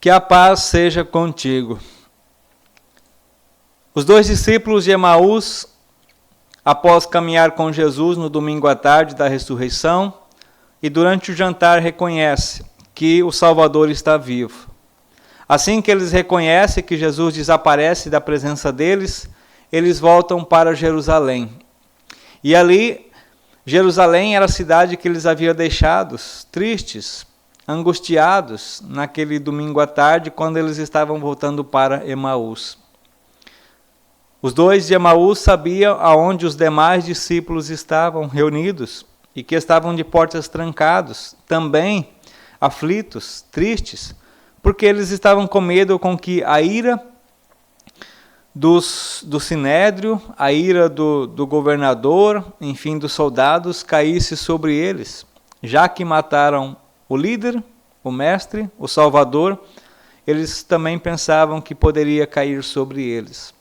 Que a paz seja contigo. Os 2 discípulos de Emaús, após caminhar com Jesus no domingo à tarde da ressurreição, e durante o jantar reconhecem que o Salvador está vivo. Assim que eles reconhecem que Jesus desaparece da presença deles, eles voltam para Jerusalém. E ali, Jerusalém era a cidade que eles haviam deixado, tristes, angustiados, naquele domingo à tarde, quando eles estavam voltando para Emaús. Os 2 de Emaús sabiam aonde os demais discípulos estavam reunidos e que estavam de portas trancados, também aflitos, tristes, porque eles estavam com medo com que a ira do sinédrio, a ira do governador, enfim, dos soldados, caísse sobre eles, já que mataram o líder, o mestre, o Salvador, eles também pensavam que poderia cair sobre eles.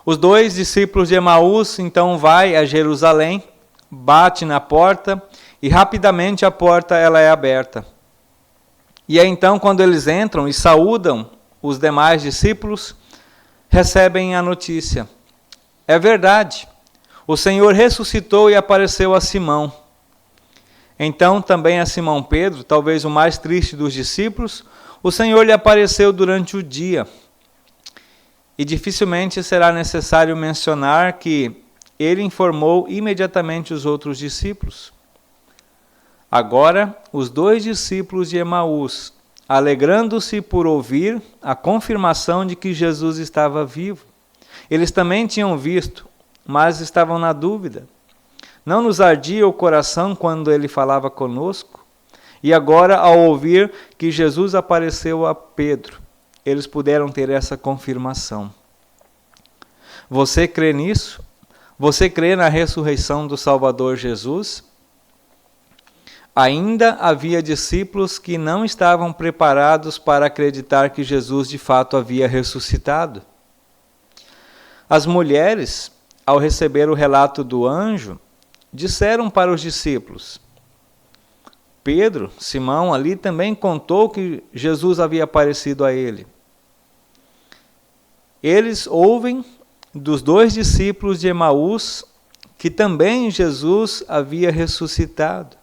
Os 2 discípulos de Emaús então vai a Jerusalém, bate na porta e rapidamente a porta ela é aberta. E aí então quando eles entram e saúdam os demais discípulos, recebem a notícia. É verdade, o Senhor ressuscitou e apareceu a Simão. Então também a Simão Pedro, talvez o mais triste dos discípulos, o Senhor lhe apareceu durante o dia. E dificilmente será necessário mencionar que ele informou imediatamente os outros discípulos. Agora, os 2 discípulos de Emaús, alegrando-se por ouvir a confirmação de que Jesus estava vivo. Eles também tinham visto, mas estavam na dúvida. Não nos ardia o coração quando ele falava conosco? E agora, ao ouvir que Jesus apareceu a Pedro, eles puderam ter essa confirmação. Você crê nisso? Você crê na ressurreição do Salvador Jesus? Ainda havia discípulos que não estavam preparados para acreditar que Jesus de fato havia ressuscitado. As mulheres, ao receber o relato do anjo, disseram para os discípulos. Pedro, Simão, ali também contou que Jesus havia aparecido a ele. Eles ouvem dos 2 discípulos de Emaús que também Jesus havia ressuscitado.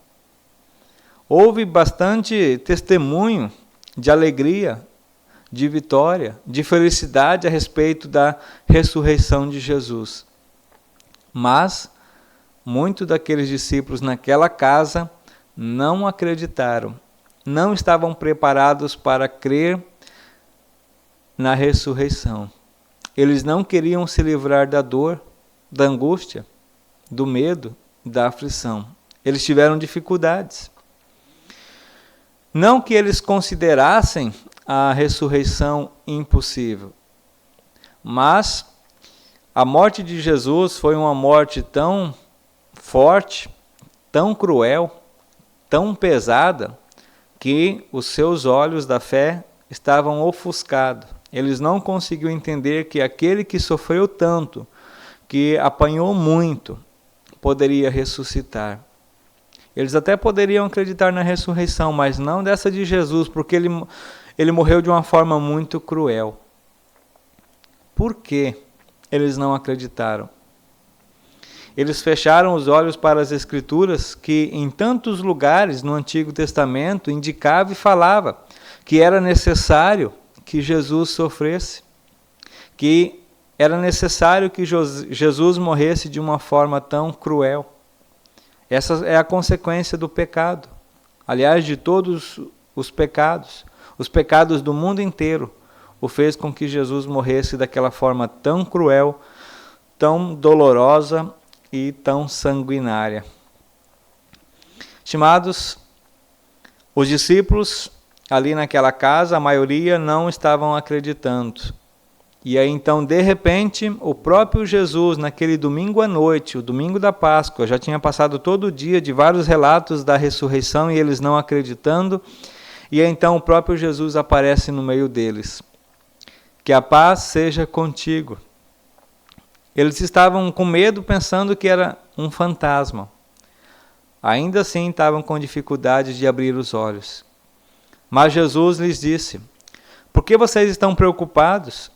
Houve bastante testemunho de alegria, de vitória, de felicidade a respeito da ressurreição de Jesus. Mas muitos daqueles discípulos naquela casa não acreditaram, não estavam preparados para crer na ressurreição. Eles não queriam se livrar da dor, da angústia, do medo, da aflição. Eles tiveram dificuldades. Não que eles considerassem a ressurreição impossível, mas a morte de Jesus foi uma morte tão forte, tão cruel, tão pesada, que os seus olhos da fé estavam ofuscados. Eles não conseguiam entender que aquele que sofreu tanto, que apanhou muito, poderia ressuscitar. Eles até poderiam acreditar na ressurreição, mas não dessa de Jesus, porque ele morreu de uma forma muito cruel. Por que eles não acreditaram? Eles fecharam os olhos para as Escrituras que em tantos lugares no Antigo Testamento indicava e falava que era necessário que Jesus sofresse, que era necessário que Jesus morresse de uma forma tão cruel. Essa é a consequência do pecado. Aliás, de todos os pecados do mundo inteiro, o fez com que Jesus morresse daquela forma tão cruel, tão dolorosa e tão sanguinária. Estimados, os discípulos ali naquela casa, a maioria não estavam acreditando. E aí então, de repente, o próprio Jesus, naquele domingo à noite, o domingo da Páscoa, já tinha passado todo o dia de vários relatos da ressurreição e eles não acreditando, e aí então o próprio Jesus aparece no meio deles. Que a paz seja contigo. Eles estavam com medo, pensando que era um fantasma. Ainda assim estavam com dificuldade de abrir os olhos. Mas Jesus lhes disse: por que vocês estão preocupados?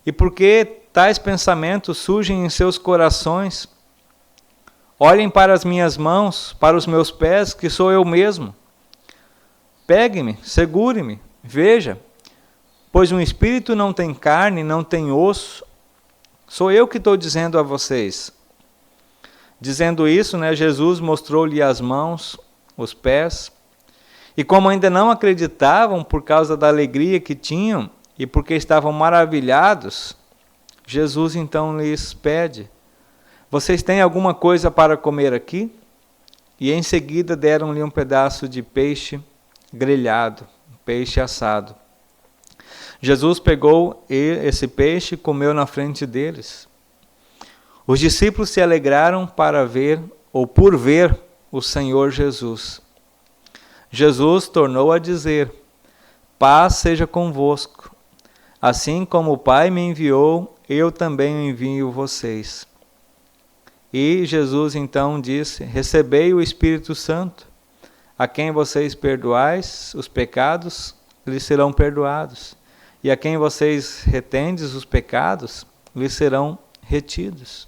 E por que tais pensamentos surgem em seus corações? Olhem para as minhas mãos, para os meus pés, que sou eu mesmo. Pegue-me, segure-me, veja, pois um espírito não tem carne, não tem osso. Sou eu que estou dizendo a vocês. Dizendo isso, Jesus mostrou-lhe as mãos, os pés. E como ainda não acreditavam por causa da alegria que tinham e porque estavam maravilhados, Jesus então lhes pede: vocês têm alguma coisa para comer aqui? E em seguida deram-lhe um pedaço de peixe grelhado, peixe assado. Jesus pegou esse peixe e comeu na frente deles. Os discípulos se alegraram para ver, ou por ver, o Senhor Jesus. Jesus tornou a dizer: paz seja convosco. Assim como o Pai me enviou, eu também envio vocês. E Jesus então disse: recebei o Espírito Santo. A quem vocês perdoais os pecados, lhes serão perdoados. E a quem vocês retendes os pecados, lhes serão retidos.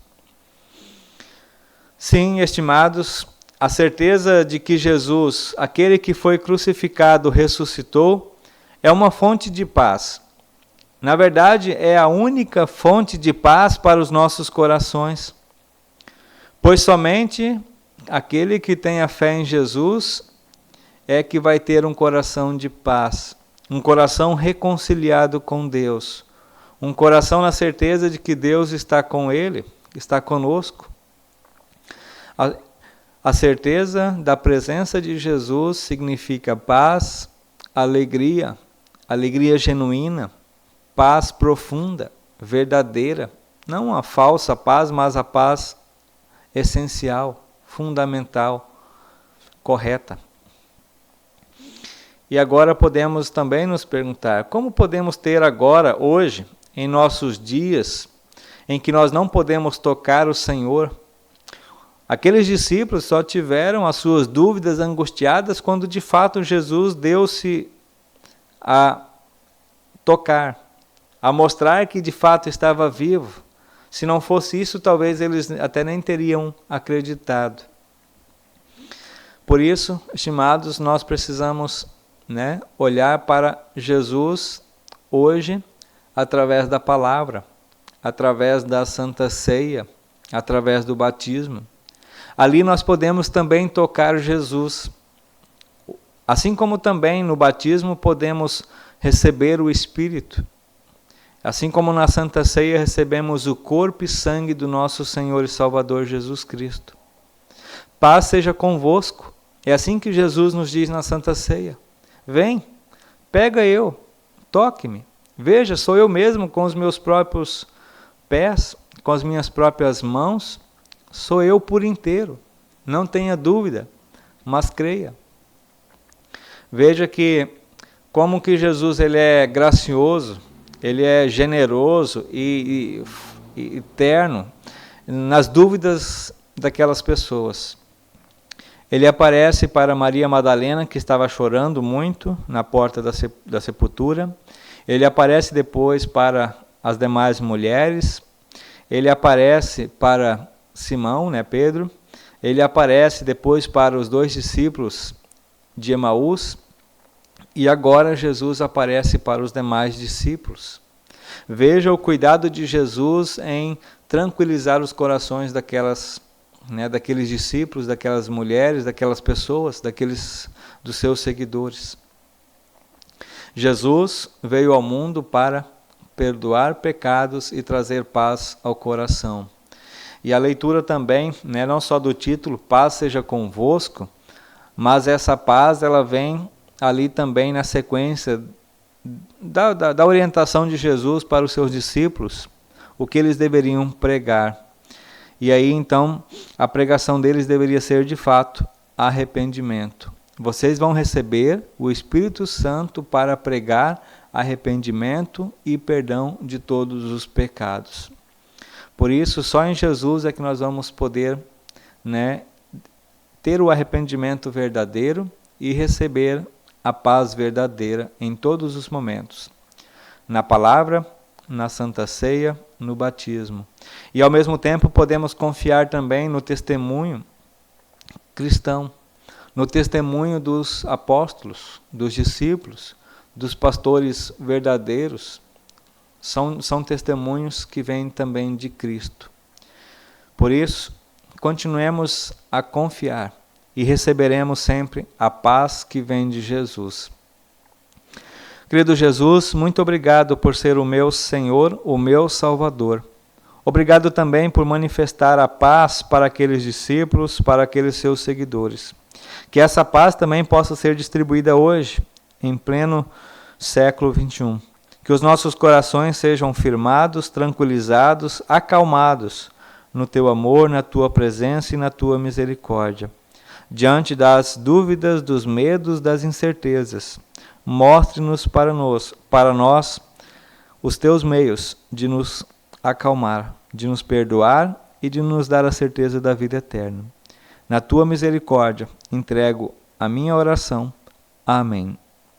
Sim, estimados, a certeza de que Jesus, aquele que foi crucificado, ressuscitou, é uma fonte de paz. Na verdade, é a única fonte de paz para os nossos corações. Pois somente aquele que tem a fé em Jesus é que vai ter um coração de paz, um coração reconciliado com Deus, um coração na certeza de que Deus está com ele, está conosco. A certeza da presença de Jesus significa paz, alegria, alegria genuína, paz profunda, verdadeira, não a falsa paz, mas a paz essencial, fundamental, correta. E agora podemos também nos perguntar, como podemos ter agora, hoje, em nossos dias, em que nós não podemos tocar o Senhor? Aqueles discípulos só tiveram as suas dúvidas angustiadas quando de fato Jesus deu-se a tocar, a mostrar que de fato estava vivo. Se não fosse isso, talvez eles até nem teriam acreditado. Por isso, estimados, nós precisamos olhar para Jesus hoje através da palavra, através da Santa Ceia, através do batismo. Ali nós podemos também tocar Jesus. Assim como também no batismo podemos receber o Espírito. Assim como na Santa Ceia recebemos o corpo e sangue do nosso Senhor e Salvador Jesus Cristo. Paz seja convosco. É assim que Jesus nos diz na Santa Ceia. Vem, pega eu, toque-me. Veja, sou eu mesmo com os meus próprios pés, com as minhas próprias mãos. Sou eu por inteiro. Não tenha dúvida, mas creia. Veja que como que Jesus ele é gracioso, ele é generoso e terno nas dúvidas daquelas pessoas. Ele aparece para Maria Madalena, que estava chorando muito na porta da sepultura. Ele aparece depois para as demais mulheres. Ele aparece para Simão, Pedro. Ele aparece depois para os 2 discípulos de Emaús. E agora Jesus aparece para os demais discípulos. Veja o cuidado de Jesus em tranquilizar os corações daqueles discípulos, daquelas mulheres, daquelas pessoas, dos seus seguidores. Jesus veio ao mundo para perdoar pecados e trazer paz ao coração. E a leitura também, não só do título, paz seja convosco, mas essa paz ela vem ali também na sequência da orientação de Jesus para os seus discípulos, o que eles deveriam pregar. E aí então a pregação deles deveria ser de fato arrependimento. Vocês vão receber o Espírito Santo para pregar arrependimento e perdão de todos os pecados. Por isso, só em Jesus é que nós vamos poder ter o arrependimento verdadeiro e receber a paz verdadeira em todos os momentos, na palavra, na Santa Ceia, no batismo. E ao mesmo tempo podemos confiar também no testemunho cristão, no testemunho dos apóstolos, dos discípulos, dos pastores verdadeiros. São testemunhos que vêm também de Cristo. Por isso, continuemos a confiar e receberemos sempre a paz que vem de Jesus. Querido Jesus, muito obrigado por ser o meu Senhor, o meu Salvador. Obrigado também por manifestar a paz para aqueles discípulos, para aqueles seus seguidores. Que essa paz também possa ser distribuída hoje, em pleno século XXI. Que os nossos corações sejam firmados, tranquilizados, acalmados no Teu amor, na Tua presença e na Tua misericórdia. Diante das dúvidas, dos medos, das incertezas, mostre-nos para nós os Teus meios de nos acalmar, de nos perdoar e de nos dar a certeza da vida eterna. Na Tua misericórdia, entrego a minha oração. Amém.